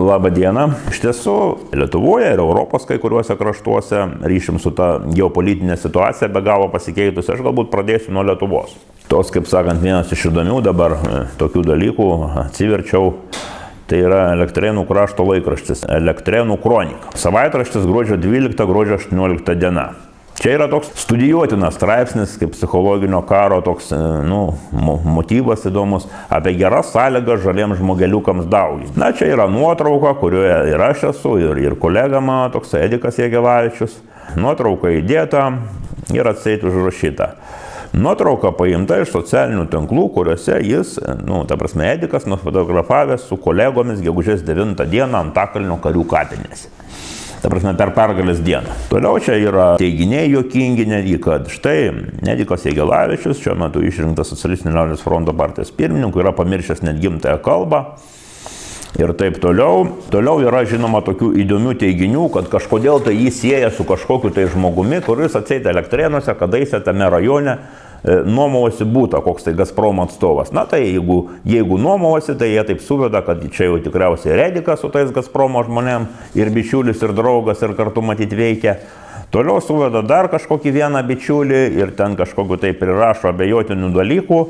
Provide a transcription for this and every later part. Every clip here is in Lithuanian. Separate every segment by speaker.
Speaker 1: Labą dieną. Iš tiesų, Lietuvoje ir Europos kai kuriuose kraštuose ryšim su ta geopolitinė situacija be galo pasikeitusi. Aš galbūt pradėsiu nuo Lietuvos. Tos, kaip sakant, vienas iš įdomių dabar tokių dalykų atsiverčiau. Tai yra Elektrėnų krašto laikraštis Elektrėnų kronika. Savaitraštis gruodžio 12, gruodžio 18 diena. Čia yra toks studijuotinas straipsnis, kaip psichologinio karo toks, motyvas įdomus apie geras sąlygas žaliems žmogeliukams dauginti. Na, čia yra nuotrauka, kurioje ir aš esu, ir kolega mano, toks Edikas Jegelavičius. Nuotrauka įdėta ir atseit užrašyta. Nuotrauka paimta iš socialinių tinklų, kuriuose jis, Edikas nufotografavęs su kolegomis gegužės 9 dieną Antakalnio karių kapinėse. Per pergalės dieną. Toliau čia yra teiginiai juokingi netgi, kad štai Edikas Jegelavičius, šiuo metu išrinktas Socialistinio liaudies fronto partijos pirmininku, yra pamiršęs net gimtąją kalbą. Ir taip toliau. Toliau yra žinoma tokių įdomių teiginių, kad kažkodėl tai jį sieja su kažkokiu tai žmogumi, kuris atseit Elektrėnuose, kadaise tame rajone nuomavosi būtą, koks tai Gazpromo atstovas. Na tai jeigu nuomavosi, tai jie taip suveda, kad čia jau tikriausiai Edikas su tais Gazpromo žmonėm ir bičiulis ir draugas ir kartu matyt veikia. Toliau suveda dar kažkokį vieną bičiulį ir ten kažkokiu tai prirašo abejotinių dalykų.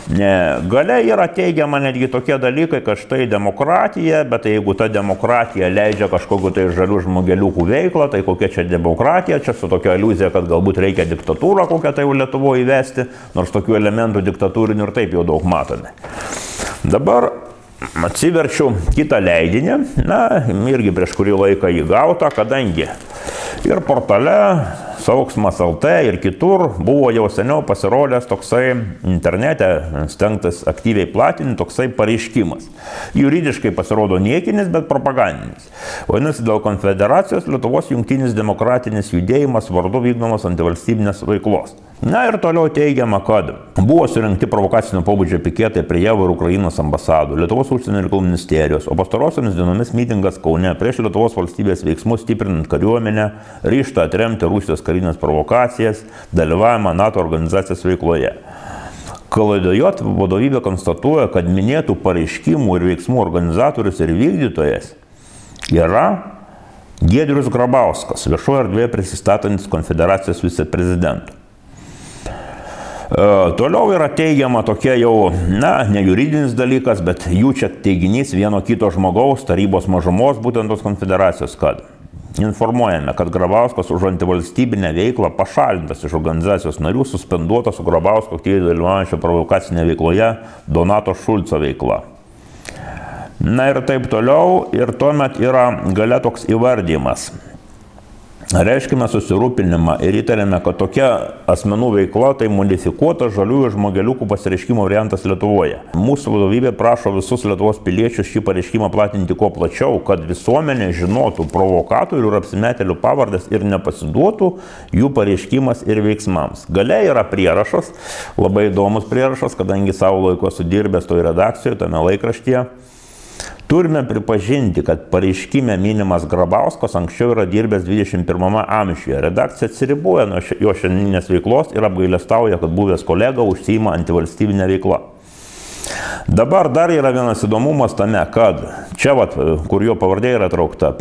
Speaker 1: Gale yra teigiama netgi tokie dalykai, kad štai demokratija, bet jeigu ta demokratija leidžia kažkokiu tai žalių žmogeliukų veiklą, tai kokia čia demokratija, čia su tokia iliuzija, kad galbūt reikia diktatūrą kokią tai Lietuvoje įvesti, nors tokių elementų diktatūrinių ir taip jau daug matome. Dabar atsiverčiu kitą leidinį, irgi prieš kurį laiką jį gautą, kadangi ir portale Sauksmas LT ir kitur buvo jau seniau pasirodęs toksai internete stengtas aktyviai platinti toksai pareiškimas. Juridiškai pasirodo niekinis, bet propagandinis. Vadinasi, dėl Konfederacijos Lietuvos jungtinis demokratinis judėjimas vardu vykdomos antivalstybinės veiklos. Na ir toliau teigiama, kad buvo surinkti provokacinio pobūdžio piketai prie JAV ir Ukrainos ambasadų, Lietuvos užsienio reikalų ministerijos, o pastarosiomis dienomis mitingas Kaune prieš Lietuvos valstybės veiksmus stiprinant kariuomenę, ryžtą atremti Rusijos karinės provokacijas, dalyvavimą NATO organizacijos veikloje. Klaidojot vadovybė konstatuoja, kad minėtų pareiškimų ir veiksmų organizatorius ir vykdytojas yra Giedrius Grabauskas, viešoje erdvėje prisistatantis Konfederacijos viceprezidentu. Toliau yra teigiama tokia jau, ne juridinis dalykas, bet jų čia teiginys vieno kito žmogaus, tarybos mažumos, būtent tos konfederacijos, kad informuojame, kad Grabauskas už antivalstybinę veiklą pašalintas iš organizacijos narių, suspenduotas su Grabausko aktyviai dalyvaujančio provokacinėje veikloje Donato Šulco veikla. Na ir taip toliau, ir tuomet yra gale toks įvardymas. Reiškime susirūpinimą ir įtarėme, kad tokia asmenų veikla tai modifikuota žaliųjų žmogeliukų pasireiškimo variantas Lietuvoje. Mūsų vadovybė prašo visus Lietuvos piliečius šį pareiškimą platinti kuo plačiau, kad visuomenė žinotų provokatorių ir apsimetėlių pavardės ir nepasiduotų jų pareiškimas ir veiksmams. Gale yra prierašas, labai įdomus prierašas, kadangi savo laiko sudirbęs toje redakcijoje, tame laikraštyje. Turime pripažinti, kad pareiškime minimas Grabauskas anksčiau yra dirbęs 21 amžiuje. Redakcija atsiriboja nuo jo šiandieninės veiklos ir apgailestauja, kad buvęs kolega užsiima antivalstybinę veiklą. Dabar dar yra vienas įdomumas tame, kad čia, kur jo pavardė yra traukta,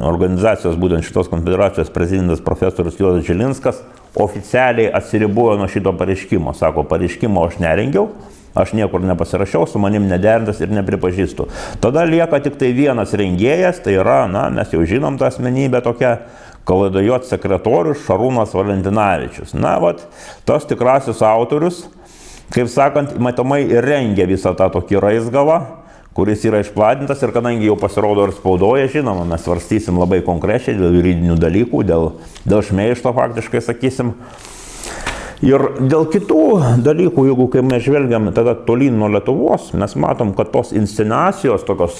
Speaker 1: organizacijos, būtent šitos konfederacijos prezidentas profesorius Juozas Žilinskas oficialiai atsiribojo nuo šito pareiškimo. Sako, pareiškimo aš nerengiau. Aš niekur nepasirašiau, su manim nederintas ir nepripažįstu. Tada lieka tik tai vienas rengėjas, tai yra, mes jau žinom tą asmenybę tokią, Klaidojot sekretorius Šarūnas Valentinavičius. Tas tikrasis autorius, kaip sakant, matomai ir rengia visą tą tokį raizgalą, kuris yra išplatintas ir kadangi jau pasirodo ir spaudoje, žinoma, mes svarstysim labai konkrečiai dėl juridinių dalykų, dėl šmeižto faktiškai sakysim. Ir dėl kitų dalykų, jeigu kai mes žvelgiam tada tolyn nuo Lietuvos, mes matom, kad tos inscenacijos tokios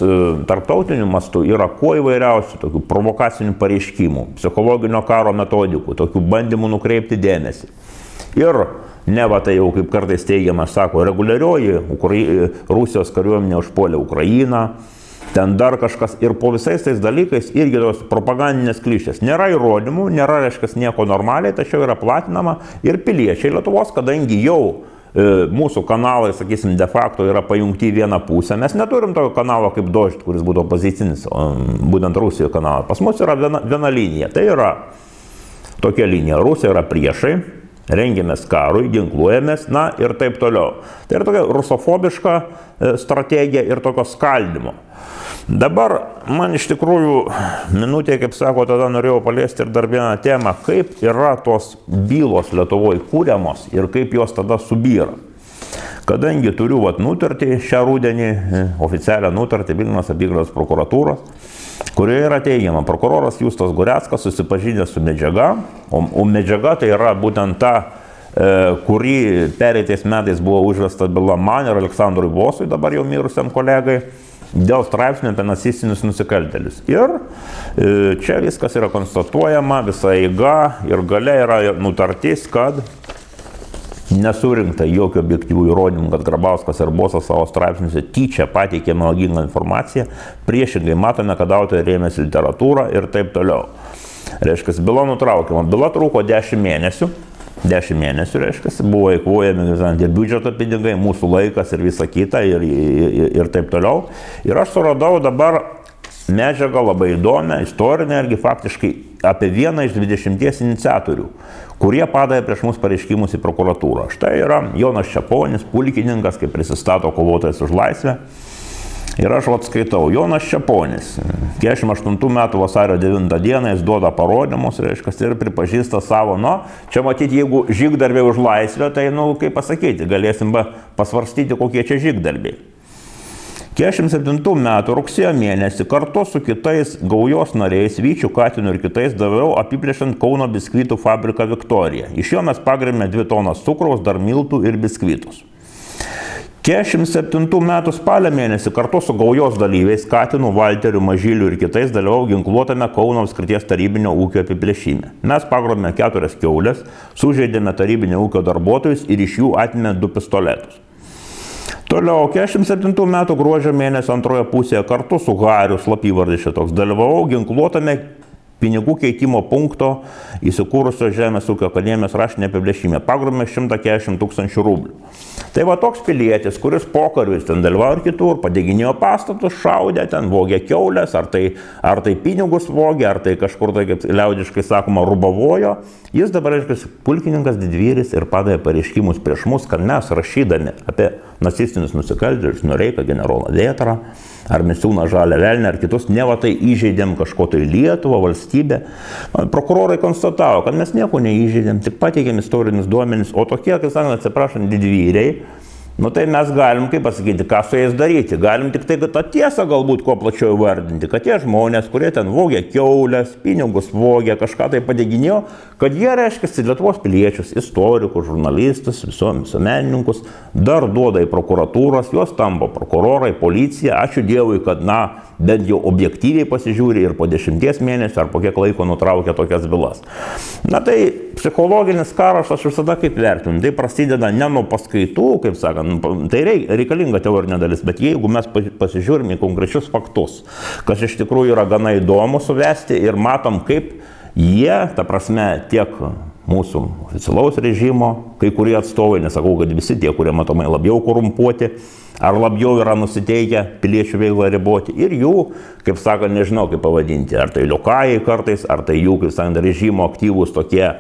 Speaker 1: tarptautiniu mastu yra kuo įvairiausių, tokių provokacinių pareiškimų, psichologinio karo metodikų, tokių bandymų nukreipti dėmesį. Ir tai jau kaip kartais teigiama, sako, reguliarioji Rusijos kariuomenė užpuolė Ukrainą, ten dar kažkas ir po visais tais dalykais irgi tos propagandinės klišės. Nėra įrodymų, nėra, reiškia, nieko normaliai, tačiau yra platinama ir piliečiai Lietuvos, kadangi jau mūsų kanalai, sakysim, de facto yra pajungti į vieną pusę. Mes neturim tokio kanalo kaip Dožd, kuris būtų opozicinis, būtent Rusijoje kanalas. Pas mus yra viena linija. Tai yra tokia linija. Rusija yra priešai, rengiamės karui, ginkluojamės, na ir taip toliau. Tai yra tokia rusofobiška strategija ir tokio skaldimo. Dabar man iš tikrųjų minutė, kaip sako, tada norėjau paliesti ir dar vieną temą, kaip yra tos bylos Lietuvoje kūriamos ir kaip jos tada subyra. Kadangi turiu nutartį šią rudenį, oficialią nutartį Vilniaus apygardos prokuratūros, kurioje yra teigiama, prokuroras Justas Gureckas susipažinęs su medžiaga, o medžiaga tai yra būtent ta, kuri pereitais metais buvo užvesta byla man ir Aleksandrui Vosui, dabar jau mirusiam kolegai, dėl straipsnių apie nacistinius nusikaltėlius. Ir čia viskas yra konstatuojama, visa eiga ir gale yra nutartis, kad nesurinkta jokių objektyvių įrodymų, kad Grabauskas ir Bosas savo straipsniuose tyčia pateikė melagingą informaciją, priešingai matome, kad autoriai rėmėsi literatūrą ir taip toliau. Reiškia, byla nutraukiama. Byla truko 10 mėnesių. 10 mėnesių, reiškia, buvo eikvojami ir biudžeto pinigai, mūsų laikas ir visa kita ir taip toliau. Ir aš suradau dabar medžiagą labai įdomią, istorinę irgi faktiškai apie vieną iš 20 iniciatorių, kurie padavė prieš mus pareiškimus į prokuratūrą. Štai yra Jonas Čeponis, pulkininkas, kaip prisistato kovotojas už laisvę. Ir aš skaitau, Jonas Čeponis, 48 metų vasario 9 dieną jis duoda parodymus, reiškia, ir pripažįsta savo, čia matyti, jeigu žygdarbiai už laisvę, tai, kaip pasakyti, galėsim pasvarstyti, kokie čia žygdarbiai. 47 metų rugsėjo mėnesį kartu su kitais gaujos nariais, Vyčiu Katinu ir kitais daviau apiplėšant Kauno biskvitų fabriką Viktorija. Iš jo mes pagrėmė 2 tonas cukraus, dar miltų ir biskvitus. 47 metų spalio mėnesį kartu su gaujos dalyviais Katinu, Valteriu, Mažyliu ir kitais dalyvau ginkluotame Kauno apskrities tarybinio ūkio apiplėšime. Mes pagrobėme 4 kiaulės, sužeidėme tarybinio ūkio darbuotojus ir iš jų atėmėme 2 pistoletus. Toliau, 47 metų gruodžio mėnesio antroje pusėje kartu su Hariu, slapyvardis šitoks, dalyvavau ginkluotame pinigų keitimo punkto įsikūrusio Žemės ūkio akademijos raštinė apiplėšime. Pagrobėme 140 000 rublių. Tai va toks pilietis, kuris pokariu ten dalyvavo ir kitur, padeginėjo pastatus, šaudė, ten vogė kiaulės, ar tai pinigus vogė, ar tai kažkur, tai, kaip liaudiškai sakoma, rubavojo. Jis dabar, reiškia, pulkininkas didvyris ir padavė pareiškimus prieš mus, kad mes rašydami apie nacistinius nusikaltėlius, Noreiką, generolą Vėtrą, ar Misiūną Žalią Velnę, ar kitus, neva tai įžeidėm kažko tai Lietuvą, valstybę. Prokurorai konstatavo, kad mes nieko neįžeidėm, tik pateikėm istorinius duomenis, o tokie, kaip sakant, atsiprašant, didvyriai, tai mes galim, kaip pasakyti, ką su jais daryti. Galim tik tai tą tiesą galbūt kuo plačiau vardinti, kad tie žmonės, kurie ten vogė kiaulės, pinigus vogė, kažką tai padeginėjo, kad jie, reiškia, Lietuvos piliečius, istorikus, žurnalistus, visuomenininkus dar duoda į prokuratūros, juos tampo prokurorai, policija. Ačiū Dievui, kad, bent jau objektyviai pasižiūri ir po 10 mėnesių ar po kiek laiko nutraukia tokias bylas. Tai psichologinis karas aš visada kaip vertinu. Tai prasideda ne nuo paskaitų, kaip sakant, tai reikalinga teorinė dalis, bet jeigu mes pasižiūrime į konkrečius faktus, kas iš tikrųjų yra gana įdomu suvesti ir matom, kaip jie, ta prasme, tiek mūsų oficialaus režimo, kai kurie atstovai, nesakau, kad visi tie, kurie matomai labiau korumpuoti, ar labiau yra nusiteikę piliečių veiklą riboti, ir jų, kaip sakant, nežinau kaip pavadinti, ar tai liokajai kartais, ar tai jų, kaip sakant, režimo aktyvūs tokie,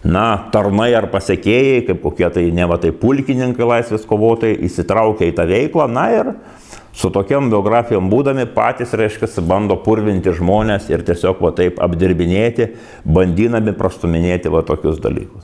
Speaker 1: tarnai ar pasekėjai, kaip kokie tai neva tai pulkininkai, laisvės kovotojai, įsitraukia į tą veiklą, ir su tokiam biografijom būdami patys, reiškia, bando purvinti žmonės ir tiesiog taip apdirbinėti, bandinami prastuminėti tokius dalykus.